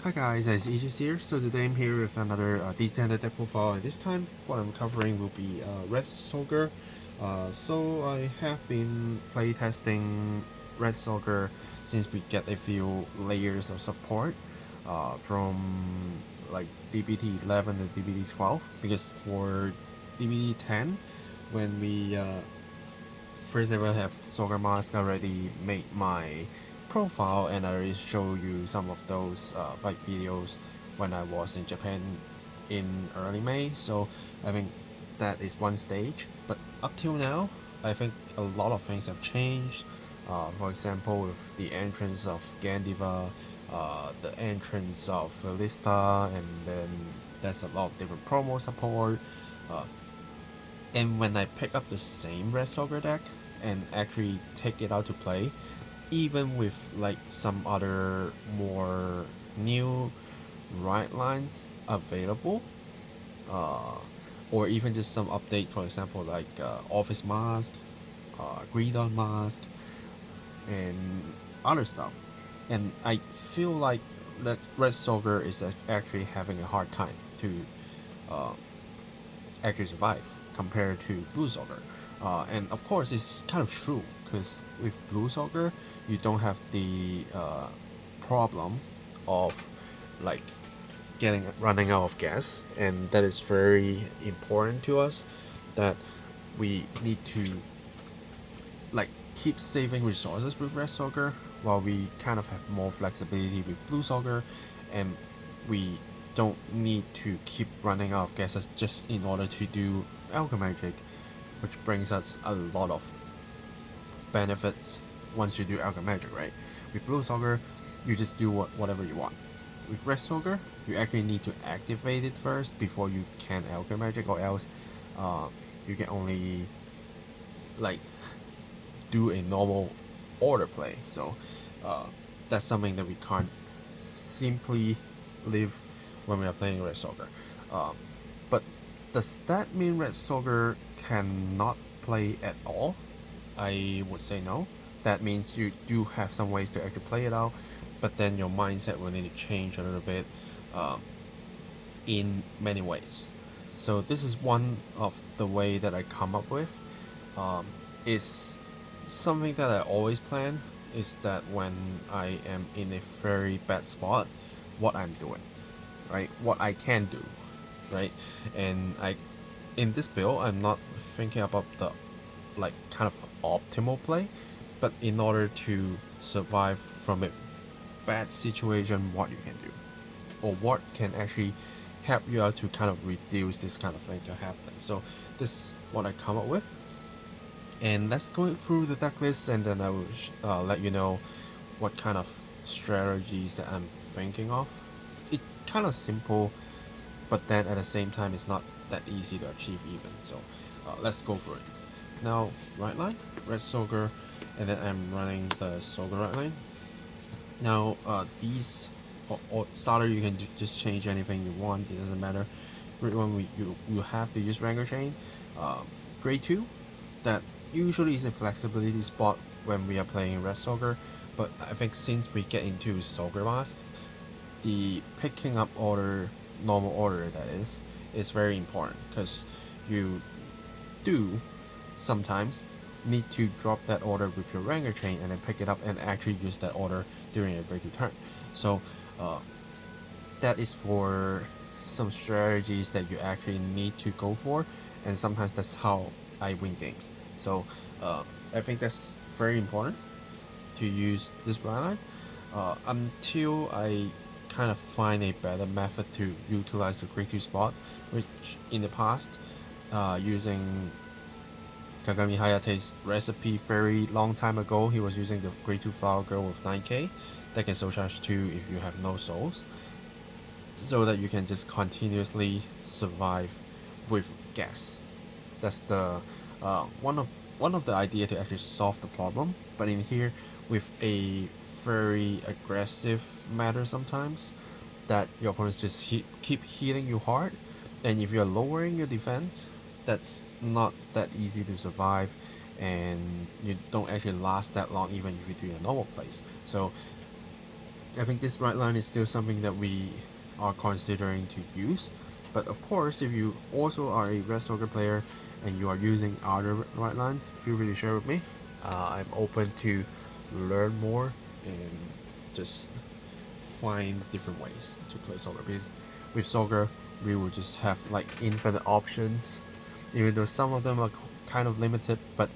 Hi guys, it's Aegis here. So today I'm here with another descended deck profile, and this time what I'm covering will be Red Soldier. So I have been playtesting Red Soldier since we get a few layers of support from like DBT11 to DBT12, because for DBT10 when we first ever have Zorga Masque already made my profile, and I already show you some of those fight videos when I was in Japan in early May. So I think that is one stage, but up till now I think a lot of things have changed. For example, with the entrance of Gandiva, the entrance of Lista, and then there's a lot of different promo support. And when I pick up the same Red Soldier deck and actually take it out to play, even with like some other more new right lines available, or even just some update, for example like Office Mask, Greedon Mask, and other stuff, and I feel like that Red Soldier is actually having a hard time to actually survive compared to Blue Soldier. And of course it's kind of true, because with Blue Soldier you don't have the problem of like running out of gas, and that is very important to us, that we need to like keep saving resources with Red Soldier, while we kind of have more flexibility with Blue Soldier, and we don't need to keep running out of gases just in order to do Alchemagic, which brings us a lot of benefits once you do Alchemagic, right? With Blue Soldier, you just do whatever you want. With Red Soldier, you actually need to activate it first before you can Alchemagic, or else you can only like do a normal order play. So that's something that we can't simply live when we are playing Red Soldier. But does that mean Red Soldier cannot play at all? I would say no. That means you do have some ways to actually play it out, but then your mindset will need to change a little bit in many ways. So this is one of the way that I come up with. Is something that I always plan, is that when I am in a very bad spot, what I'm doing, right? What I can do, right? And in this build, I'm not thinking about the like kind of optimal play, but in order to survive from a bad situation, what you can do, or what can actually help you out to kind of reduce this kind of thing to happen. So this is what I come up with, and let's go through the deck list, and then I will let you know what kind of strategies that I'm thinking of. It's kind of simple, but then at the same time it's not that easy to achieve even. So let's go for it. Now, right line, Red Soldier, and then I'm running the Soldier right line. Now these or starter, you can just change anything you want, it doesn't matter. Grade 1, you have to use Ranger Chain. Grade 2, that usually is a flexibility spot when we are playing Red Soldier, but I think since we get into Zorga Masque, the picking up order, normal order that is very important, because you do sometimes need to drop that order with your Ranger Chain and then pick it up and actually use that order during a grade 2 turn. So that is for some strategies that you actually need to go for, and sometimes that's how I win games. So I think that's very important to use this line until I kind of find a better method to utilize the grade 2 spot, which in the past, using Kagami Hayate's recipe very long time ago, he was using the grade 2 Flower Girl with 9k that can soul charge 2 if you have no souls, so that you can just continuously survive with gas. That's the one of the idea to actually solve the problem. But in here, with a very aggressive matter sometimes, that your opponents just keep hitting you hard, and if you're lowering your defense, that's not that easy to survive, and you don't actually last that long even if you do your normal plays. So I think this right line is still something that we are considering to use. But of course, if you also are a Red Soldier player and you are using other right lines, feel free to share with me. I'm open to learn more and just find different ways to play Soldier, because with Soldier we will just have like infinite options, even though some of them are kind of limited, but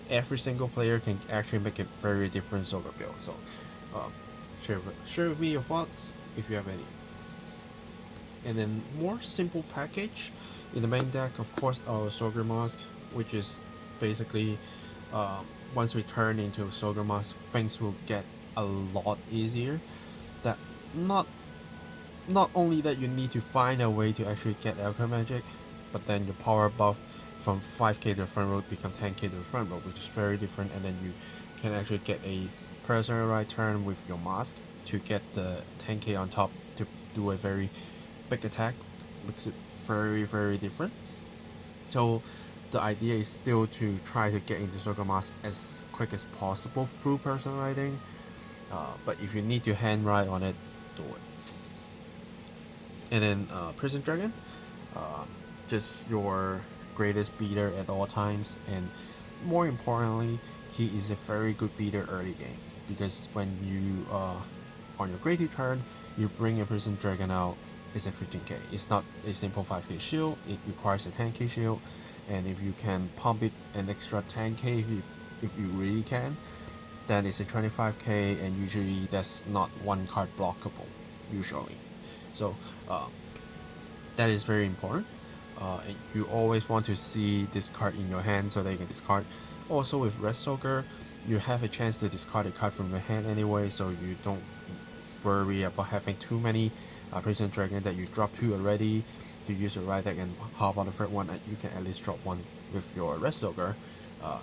every single player can actually make a very different Soldier build. So share with me your thoughts if you have any. And then more simple package in the main deck, of course, our Zorga Masque, which is basically once we turn into Zorga Masque, things will get a lot easier. That not only that you need to find a way to actually get Alchemy Magic, but then your power buff from 5k to the front row become 10k to the front row, which is very different, and then you can actually get a personal right turn with your mask to get the 10k on top to do a very big attack. Makes it very different. So the idea is still to try to get into Zorga Masque as quick as possible through personal riding, but if you need to hand ride on it, do it. And then Prison Dragon, just your greatest beater at all times, and more importantly, he is a very good beater early game, because when you on your grade 2 turn, you bring a Prison Dragon out, it's a 15k. It's not a simple 5k shield, it requires a 10k shield, and if you can pump it an extra 10k if you really can, then it's a 25k, and usually that's not one card blockable, usually. So that is very important. And you always want to see this card in your hand so that you can discard. Also with Red Soldier, you have a chance to discard a card from your hand anyway, so you don't worry about having too many Prison Dragon that you drop 2 already to use your right deck, and hop on the third one, and you can at least drop 1 with your Red Soldier,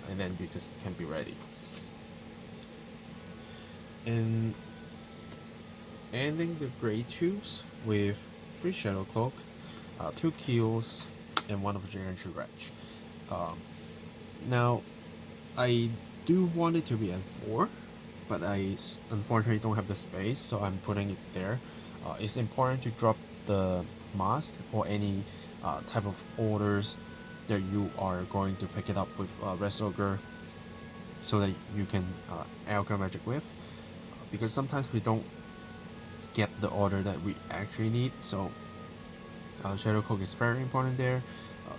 and then you just can be ready. And ending the grade 2s with 3 Shadow Cloak, 2 kills, and 1 of the Dragon Tree Wretch. Now, I do want it to be at 4, but I unfortunately don't have the space, so I'm putting it there. It's important to drop the mask or any type of orders that you are going to pick it up with Red Soldier, so that you can Alchemy Magic with, because sometimes we don't get the order that we actually need. So Shadow Cloak is very important there.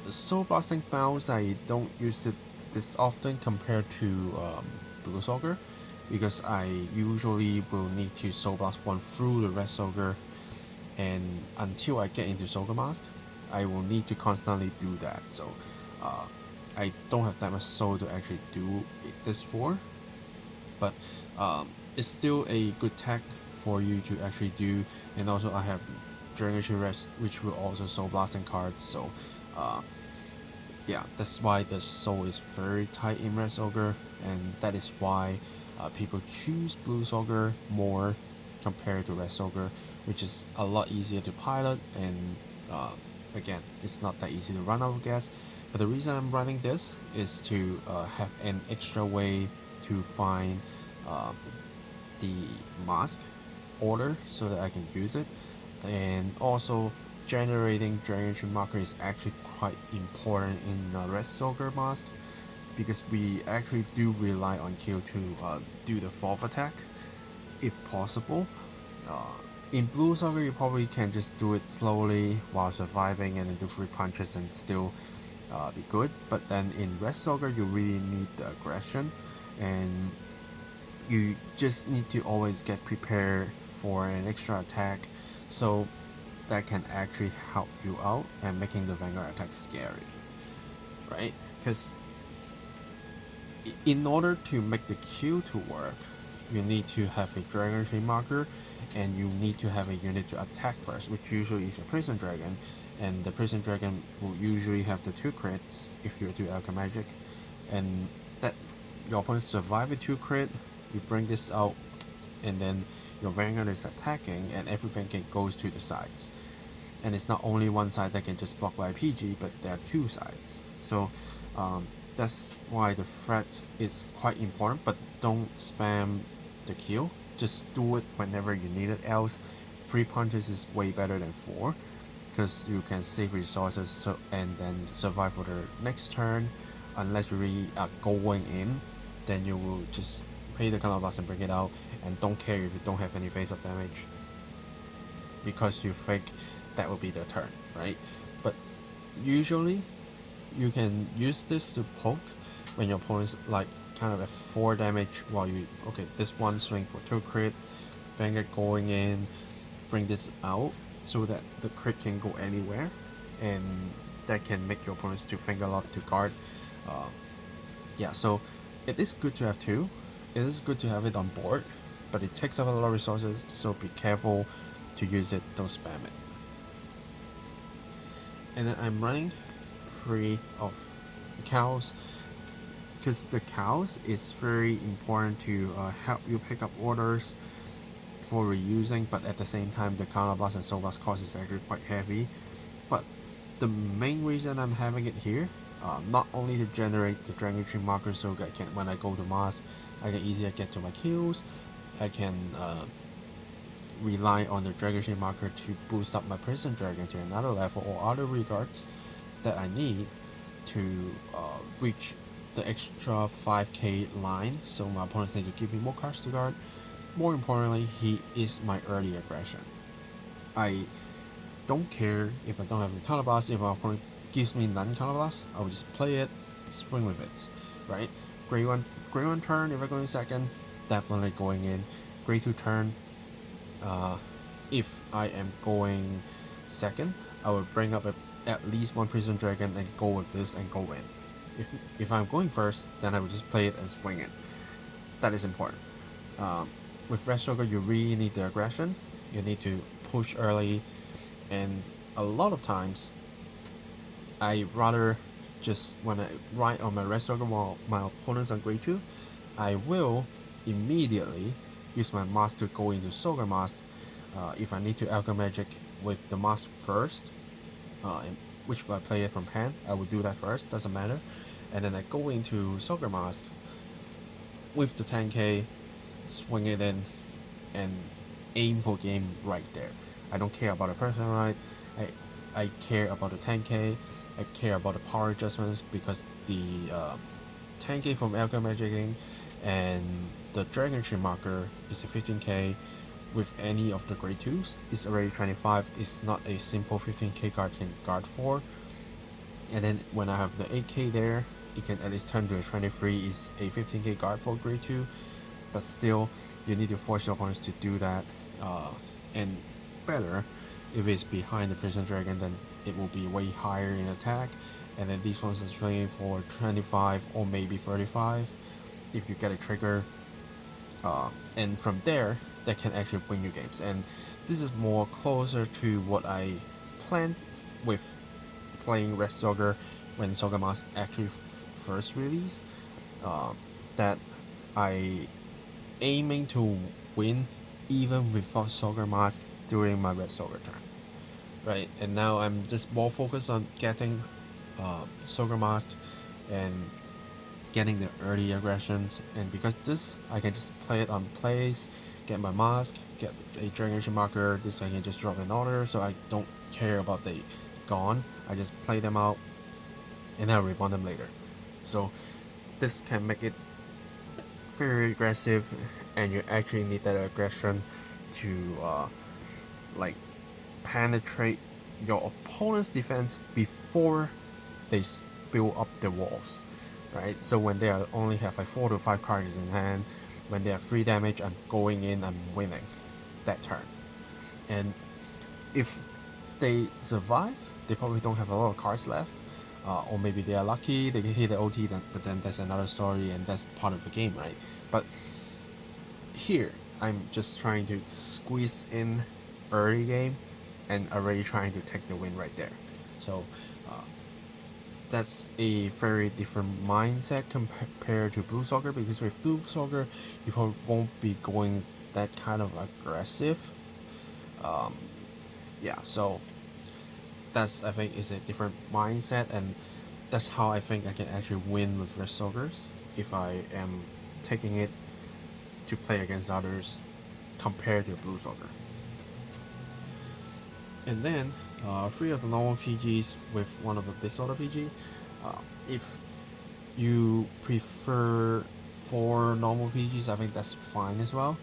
The Soul Blasting Bounce, I don't use it this often compared to Blue Soldier, because I usually will need to Soul Blast 1 through the Red Soldier, and until I get into Zorga Masque, I will need to constantly do that. So I don't have that much soul to actually do this for, but it's still a good tech for you to actually do. And also I have Dragon Tree Rest, which will also Soul Blasting cards, so yeah, that's why the soul is very tight in Red Soldier, and that is why people choose Blue Soldier more compared to Red Soldier, which is a lot easier to pilot, and again, it's not that easy to run out of gas. But the reason I'm running this is to have an extra way to find the mask order so that I can use it, and also generating Dragon Tree marker is actually quite important in Red Soldier Masque, because we actually do rely on Q to do the 4th attack if possible. In Blue Soldier, you probably can just do it slowly while surviving and then do 3 punches and still be good. But then in Red Soldier, you really need the aggression, and you just need to always get prepared for an extra attack, so that can actually help you out and making the Vanguard attack scary, right? Because in order to make the Q to work, you need to have a Dragon Tree marker, and you need to have a unit to attack first, which usually is a Prison Dragon, and the Prison Dragon will usually have the 2 crits if you do Alchemy Magic, and that your opponent survive a 2 crit, you bring this out, and then your Vanguard is attacking, and everything goes to the sides. And it's not only one side that can just block by PG, but there are 2 sides. So that's why the threat is quite important, but don't spam the kill. just do it whenever you need it. Else, 3 punches is way better than 4, because you can save resources and then survive for the next turn. Unless you really are going in, then you will just pay the counterblast and bring it out, and don't care if you don't have any face-up damage, because you think that will be the turn, right? But usually you can use this to poke when your opponent's like kind of at 4 damage while you, okay, this one swing for 2 crit, Vanguard going in, bring this out so that the crit can go anywhere, and that can make your opponents to think a lot to guard. Yeah, so it is good to have 2. It is good to have it on board, but it takes up a lot of resources, so be careful to use it, don't spam it. And then I'm running 3 of cows, because the cows is very important to help you pick up orders for reusing, but at the same time the counterblast and soul blast cost is actually quite heavy. But the main reason I'm having it here, not only to generate the Dragon Tree markers so I can, when I go to Masque, I can easier get to my kills. I can rely on the Dragon Tree marker to boost up my Prison Dragon to another level, or other regards that I need to reach the extra 5k line, so my opponents need to give me more cards to guard. More importantly, he is my early aggression. I don't care if I don't have any counterblast. If my opponent gives me none counterblast, I will just play it, swing with it, right? Grade 1 turn, if I go in second, definitely going in. Grade 2 turn, if I am going second, I will bring up at least 1 Prison Dragon and go with this and go in. If I'm going first, then I will just play it and swing it. That is important. With Red Zorga, you really need the aggression. You need to push early, and a lot of times, I rather just, when I ride on my Red Zorga while my opponent's on grade 2, I will immediately use my Masque to go into Zorga Masque. If I need to Alchemy Magic with the Masque first, which I play it from hand, I will do that first, doesn't matter. And then I go into Zorga Masque with the 10k, swing it in, and aim for game right there. I don't care about the person right. I care about the 10k. I care about the power adjustments, because the 10k from Alchemy Magicking and the Dragon Tree marker is a 15k. With any of the grade 2s, it's already 25. It's not a simple 15k card can guard for. And then when I have the 8k there, it can at least turn to a 23 is a 15k guard for grade 2. But still, you need to force your opponents to do that. And better, if it's behind the Prison Dragon, then it will be way higher in attack. And then these ones are swinging for 25 or maybe 35 if you get a trigger. And from there, that can actually win you games. And this is more closer to what I planned with playing Red Zorga when Zorga Masque actually first released. That I aiming to win even without Zorga Masque during my Red Zorga turn, right? And now I'm just more focused on getting Zorga Masque and getting the early aggressions, and because this I can just play it on plays, get my Masque, get a Dragon marker, this I can just drop an order, so I don't care about the gone, I just play them out and then I'll respond them later. So this can make it very aggressive, and you actually need that aggression to like penetrate your opponent's defense before they build up the walls, right? So when they only have like 4 to 5 cards in hand, when they have 3 damage, I'm going in, I'm winning that turn. And if they survive, they probably don't have a lot of cards left, or maybe they are lucky, they can hit the OT, but then that's another story, and that's part of the game, right? But here, I'm just trying to squeeze in early game and already trying to take the win right there. So that's a very different mindset compared to Blue Zorga, because with Blue Zorga, you probably won't be going that kind of aggressive. Yeah, so that's, I think, is a different mindset, and that's how I think I can actually win with Red Zorgas if I am taking it to play against others compared to a blue Zorga. And then 3 of the normal PGs with 1 of the big Zorga PG. If you prefer 4 normal PGs, I think that's fine as well.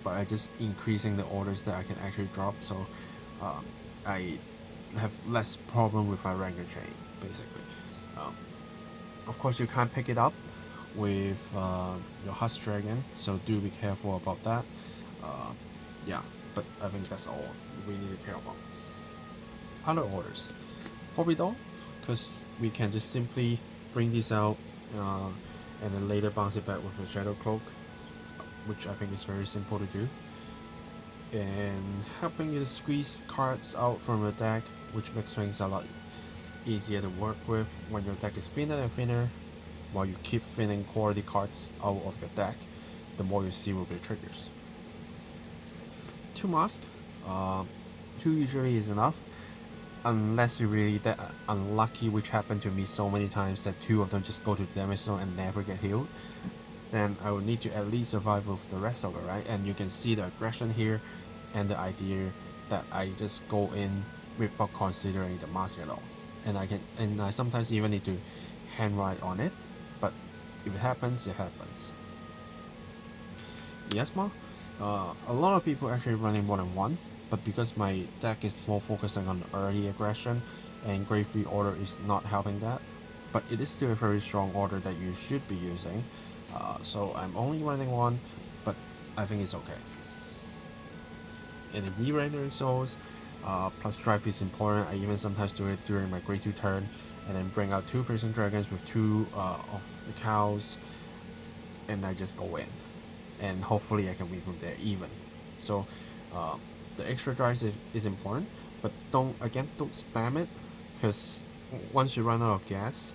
But I just increasing the orders that I can actually drop, so I have less problem with my Ranger chain, basically. Of course, you can't pick it up with your Husk Dragon, so do be careful about that. Yeah, but I think that's all we need to care about. Other orders. 4 bidon, because we can just simply bring these out and then later bounce it back with a Shadow Cloak, which I think is very simple to do. And helping you to squeeze cards out from your deck, which makes things a lot easier to work with when your deck is thinner and thinner, while you keep thinning quality cards out of your deck, the more you see with your triggers. 2 masks. 2 usually is enough, unless you're really that unlucky, which happened to me so many times that 2 of them just go to the damage zone and never get healed. Then I will need to at least survive with the rest of it, right? And you can see the aggression here and the idea that I just go in without considering the mask at all. And I sometimes even need to handwrite on it, but if it happens, it happens. Yasma, a lot of people actually running more than 1, but because my deck is more focusing on early aggression and grade 3 order is not helping that, but it is still a very strong order that you should be using. So I'm only running 1, but I think it's okay. And the re-rendering souls, plus drive is important. I even sometimes do it during my grade 2 turn, and then bring out 2 prison dragons with 2 of the cows, and I just go in. And hopefully I can win from there even. So the extra drive is important, but don't spam it, because once you run out of gas,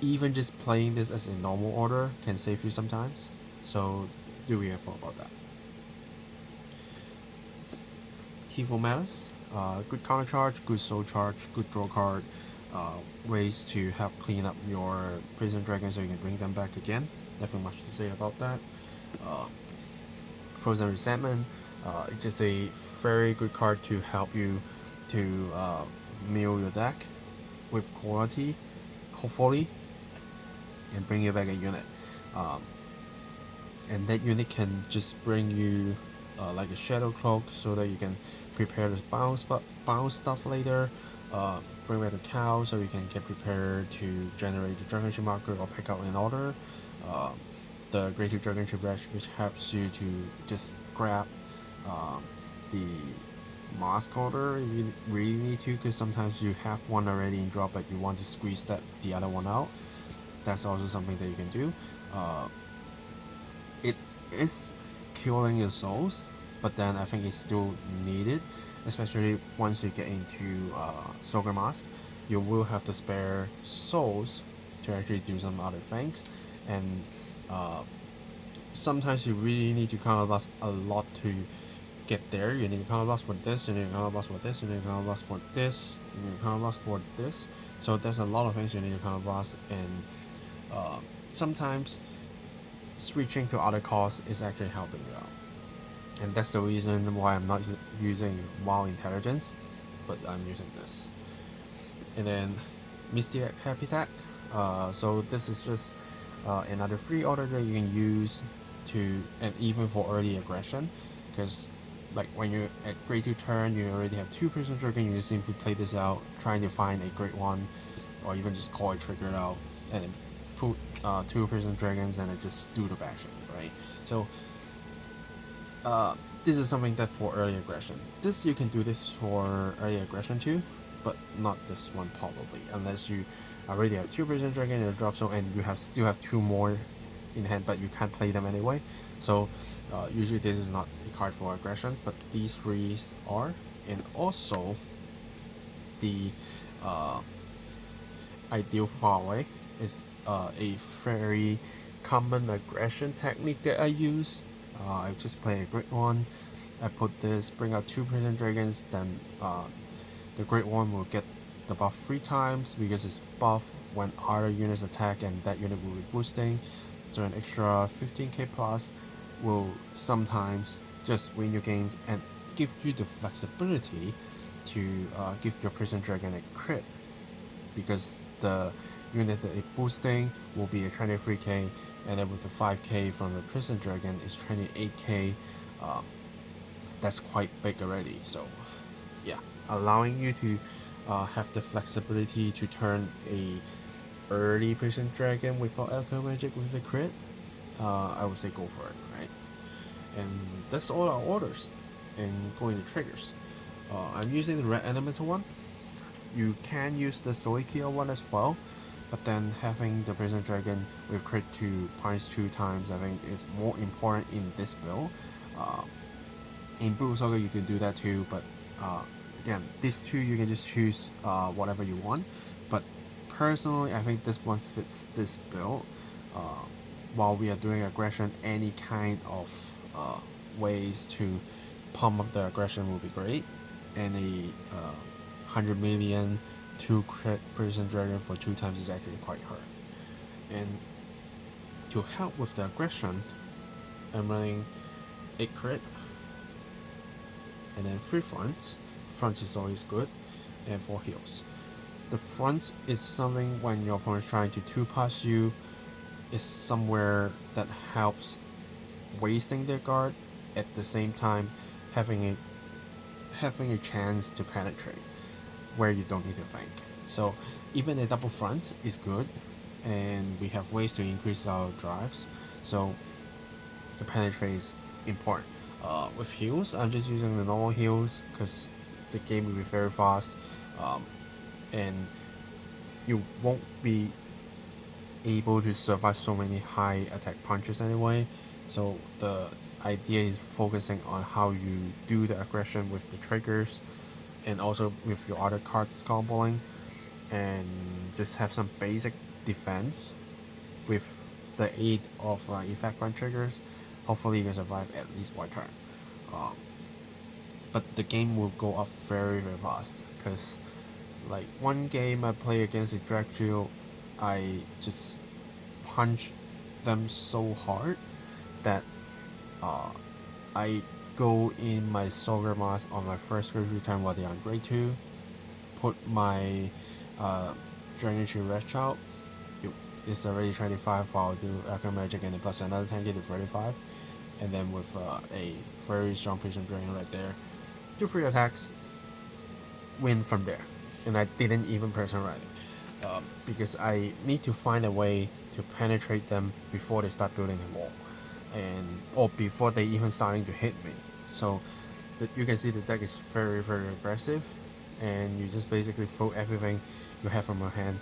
even just playing this as a normal order can save you sometimes, so do be careful about that. Keyful Malice, good counter charge, good soul charge, good draw card, ways to help clean up your prison dragons so you can bring them back again. Nothing much to say about that. Frozen Resentment, it's just a very good card to help you to mill your deck with quality, hopefully, and bring you back a unit. And that unit can just bring you like a Shadow Cloak so that you can prepare this bounce stuff later. Bring back the cow so you can get prepared to generate the Dragon Ship marker or pick out an order. The Grade 2 Dragon Ship Rush, which helps you to just grab the mask order if you really need to, because sometimes you have one already in drop but you want to squeeze the other one out. That's also something that you can do. It is killing your souls, but then I think it's still needed, especially once you get into Zorga Masque. You will have to spare souls to actually do some other things, and sometimes you really need to counterblast a lot to get there. You need to counterblast for this, you need to counterblast for this, you need to counterblast for this, you need to counterblast for this. So there's a lot of things you need to counterblast, and sometimes switching to other cards is actually helping you out. And that's the reason why I'm not using Wild Intelligence, but I'm using this. And then Mystic Habitat. So this is just another free order that you can use to, and even for early aggression, because like when you're at grade 2 turn, you already have 2 prison dragon, you just simply play this out, trying to find a great one, or even just call it triggered out, and then put 2 prison dragons and then just do the bashing, right? So this is something that for early aggression. You can do this for early aggression too, but not this one probably, unless you already have 2 prison dragon in your drop zone and you still have 2 more in hand, but you can't play them anyway. So usually this is not a card for aggression, but these 3 are. And also the ideal far away is a very common aggression technique that I use. I just play a great one. I put this, bring out 2 prison dragons, then the great one will get the buff 3 times because it's buff when other units attack, and that unit will be boosting. So an extra 15k plus, will sometimes just win your games and give you the flexibility to give your Prison Dragon a crit, because the unit that it's boosting will be a 23k, and then with the 5k from the Prison Dragon is 28k. That's quite big already. So yeah, allowing you to have the flexibility to turn a early Prison Dragon without Alchemy Magic with a crit, I would say go for it, right? And that's all our orders. And going to triggers, I'm using the red elemental one. You can use the Zoikia one as well, but then having the Prison Dragon with crit 2 punish 2 times, I think is more important in this build. In Blue Saga you can do that too, but again, these two you can just choose whatever you want. But personally, I think this one fits this build. While we are doing aggression, any kind of ways to pump up the aggression will be great. And a 100 million 2 crit Prison Dragon for 2 times is actually quite hard. And to help with the aggression, I'm running 8 crit, and then 3 fronts. Front is always good, and 4 heals. The front is something when your opponent is trying to 2-pass you, is somewhere that helps wasting their guard, at the same time having a chance to penetrate where you don't need to think. So even a double front is good, and we have ways to increase our drives, so the penetrate is important. With heals, I'm just using the normal heals because the game will be very fast, and you won't be able to survive so many high attack punches anyway. So the idea is focusing on how you do the aggression with the triggers, and also with your other cards comboing, and just have some basic defense with the aid of effect run triggers. Hopefully you can survive at least 1 turn. But the game will go up very fast, because like one game I play against a Dracula, I just punch them so hard that I go in my Zorga Masque on my first grade 2 turn while they're on grade 2, put my Drainage Wretch out, it's already 25, I'll do Alchemy Magic and then plus another 10k to 35, and then with a very strong Prison Dragon right there, do 3 attacks, win from there. And I didn't even Person Ride it, because I need to find a way to penetrate them before they start building a wall, or before they even starting to hit me. So you can see the deck is very aggressive, and you just basically throw everything you have from your hand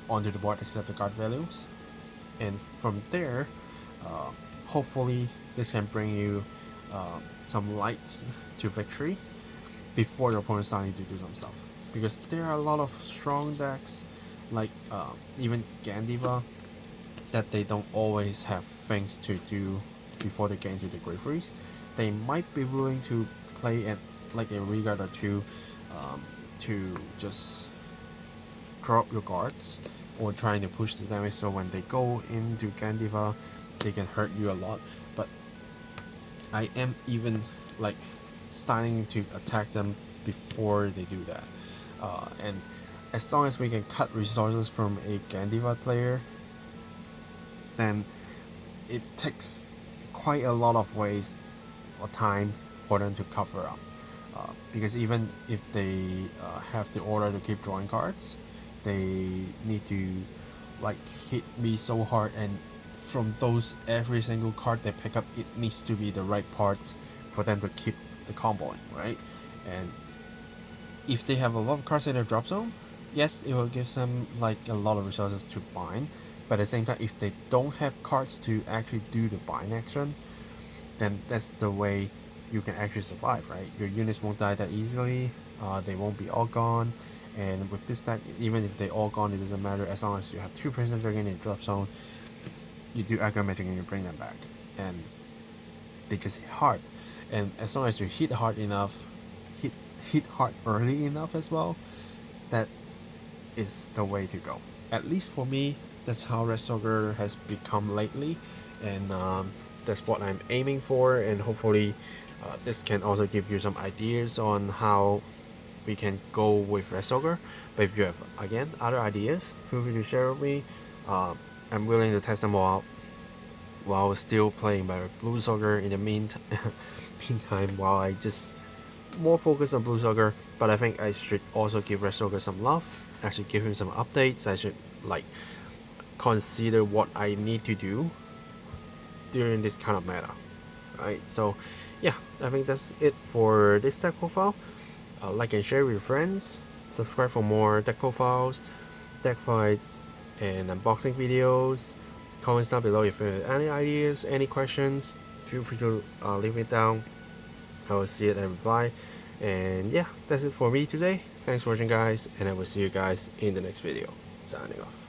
onto the board except the card values, and from there hopefully this can bring you some lights to victory before your opponent starting to do some stuff, because there are a lot of strong decks like even Gandiva that they don't always have things to do before they get into the Great Freeze. They might be willing to play at like a Regard or 2 to just drop your guards or trying to push the damage, so when they go into Gandiva they can hurt you a lot. But I am even like starting to attack them before they do that, and as long as we can cut resources from a Gandiva player, then it takes quite a lot of ways or time for them to cover up, because even if they have the order to keep drawing cards, they need to like hit me so hard, and from those every single card they pick up, it needs to be the right parts for them to keep the comboing, right? And if they have a lot of cards in their drop zone, yes, it will give them like a lot of resources to bind, but at the same time, if they don't have cards to actually do the bind action, then that's the way you can actually survive, right? Your units won't die that easily, they won't be all gone, and with this deck, even if they all gone, it doesn't matter, as long as you have 2 Prison Dragon in drop zone, you do Alchemy Magic and you bring them back, and they just hit hard. And as long as you hit hard enough, hit hard early enough as well, that is the way to go. At least for me, that's how Red Soldier has become lately, and that's what I'm aiming for, and hopefully this can also give you some ideas on how we can go with Red Zorga. But if you have again other ideas, feel free to share with me. I'm willing to test them all out while still playing my Blue Zorga in the meantime, while I just more focus on Blue Zorga. But I think I should also give Red Zorga some love. I should give him some updates. I should like consider what I need to do during this kind of meta. Right, so yeah, I think that's it for this deck profile. Like and share with your friends. Subscribe for more deck profiles, deck fights, and unboxing videos. Comments down below if you have any ideas, any questions. Feel free to leave it down. I will see it and reply. And yeah, that's it for me today. Thanks for watching, guys, and I will see you guys in the next video. Signing off.